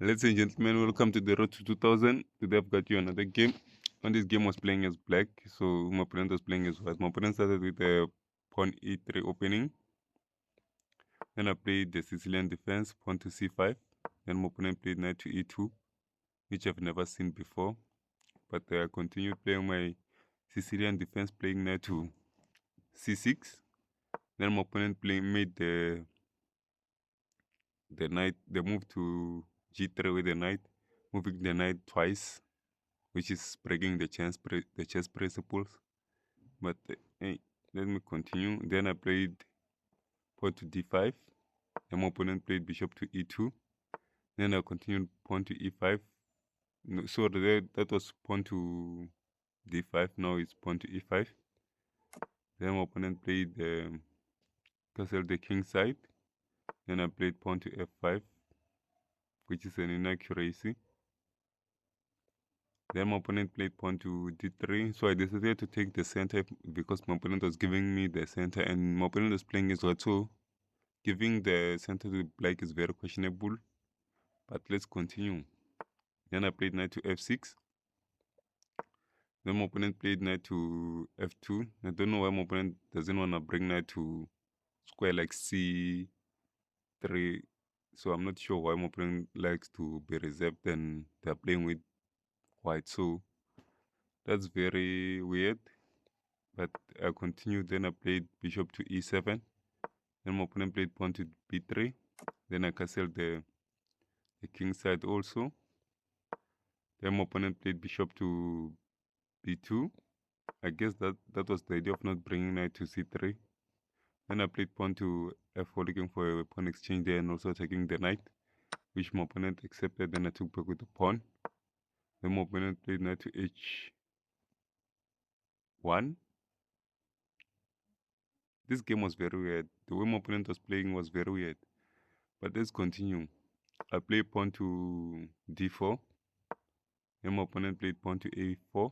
Ladies and gentlemen, welcome to the road to 2000. Today I've got you another game. When this game was playing as black, so my opponent was playing as white. My opponent started with a pawn e3 opening. Then I played the Sicilian defense, pawn to c5. Then my opponent played knight to e2, which I've never seen before. But I continued playing my Sicilian defense, playing knight to c6. Then my opponent made the move to g3 with the knight, moving the knight twice, which is breaking the chess principles. But hey, let me continue. Then I played pawn to d5. Then my opponent played bishop to e2. Then I continued pawn to e5. No, so that was pawn to d5. Now it's pawn to e5. Then my opponent played castle the king side. Then I played pawn to f5, which is an inaccuracy. Then my opponent played pawn to d3, so I decided to take the center because my opponent was giving me the center and my opponent was playing as well, so giving the center to black is very questionable, but let's continue. Then I played knight to f6. Then my opponent played knight to f2. I don't know why my opponent doesn't want to bring knight to square like c3, so I'm not sure why my opponent likes to be reserved and they're playing with white, so that's very weird. But I continued. Then I played bishop to e7. Then my opponent played pawn to b3. Then I castled the king side also. Then my opponent played bishop to b2. I guess that was the idea of not bringing knight to c3. Then I played pawn to f4, looking for a pawn exchange there and also taking the knight, which my opponent accepted. Then I took back with the pawn. Then my opponent played knight to h1. This game was very weird. The way my opponent was playing was very weird. But let's continue. I played pawn to d4. Then my opponent played pawn to a4.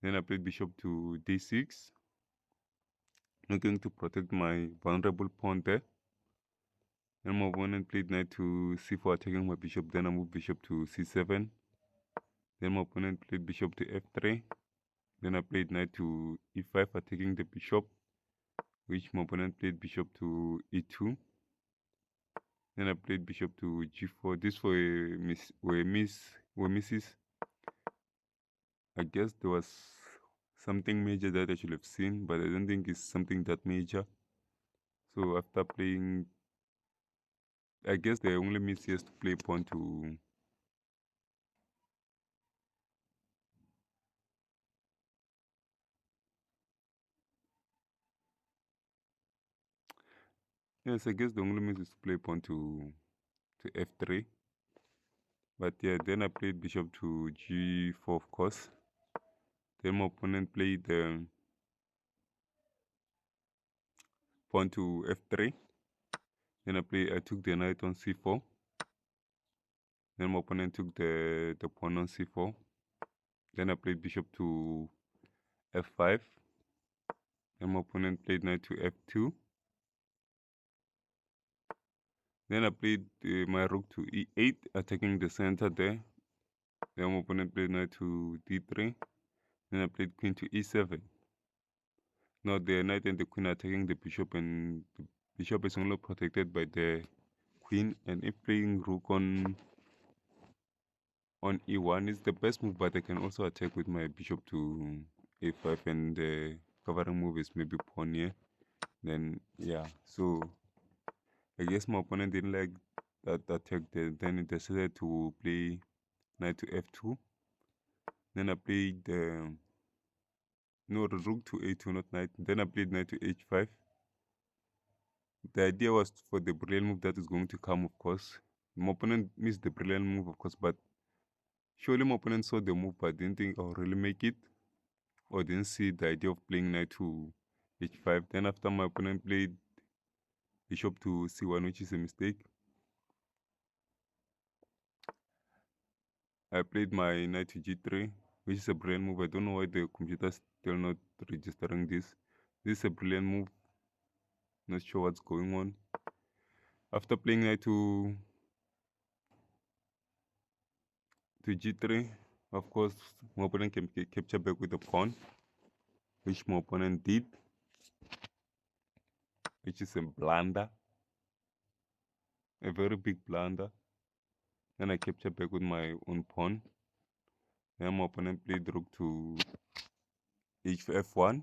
Then I played bishop to d6. Looking to protect my vulnerable pawn there. Then my opponent played knight to c4, attacking my bishop. Then I moved bishop to c7. Then my opponent played bishop to f3. Then I played knight to e5, attacking the bishop, which my opponent played bishop to e2. Then I played bishop to g4. This were misses. I guess there was something major that I should have seen, but I don't think it's something that major. So after playing, I guess the only miss is to play pawn to yes, I guess the only miss is to play pawn to f3. But yeah, then I played bishop to g4, of course. Then my opponent played pawn to f3. Then I took the knight on c4. Then my opponent took the pawn on c4. Then I played bishop to f5. Then my opponent played knight to f2. Then I played my rook to e8, attacking the center there. Then my opponent played knight to d3. Then I played queen to e7. Now the knight and the queen are attacking the bishop, and the bishop is only protected by the queen. And if playing rook on e1 is the best move, but I can also attack with my bishop to a5, and the covering move is maybe pawn here. Then yeah, so I guess my opponent didn't like that attack there. Then he decided to play knight to f2. Then I played no, rook to a2, not knight. Then I played knight to h5. The idea was for the brilliant move that is going to come, of course. My opponent missed the brilliant move, of course, but surely my opponent saw the move but didn't think I'll really make it, or didn't see the idea of playing knight to h5. Then after my opponent played bishop to c1, which is a mistake, I played my knight to g3, which is a brilliant move. I don't know why the computer is still not registering this. This is a brilliant move. Not sure what's going on. After playing knight to g3, of course, my opponent can capture back with a pawn, which my opponent did, which is a blunder, a very big blunder. Then I capture back with my own pawn. Then my opponent played rook to f1,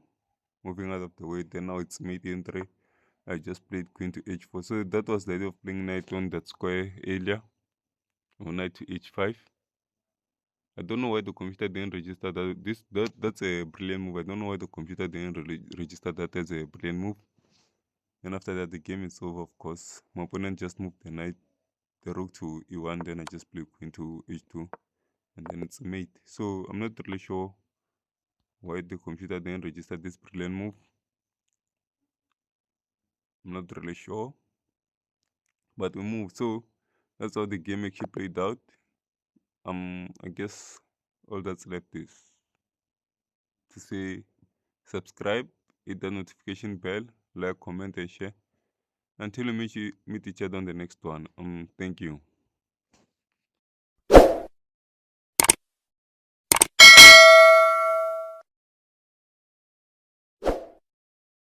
moving out of the way. Then now it's mate in3. I just played queen to h4. So that was the idea of playing knight on that square earlier, or knight to h5. I don't know why the computer didn't register that. That's a brilliant move. I don't know why the computer didn't register that as a brilliant move. Then after that, the game is over, of course. My opponent just moved the rook to e1. Then I just play queen to h2. And then it's a mate. So I'm not really sure why the computer didn't register this brilliant move. I'm not really sure. But we moved. So that's how the game actually played out. I guess all that's left is to say subscribe, hit the notification bell, like, comment, and share. Until we meet each other on the next one. Thank you.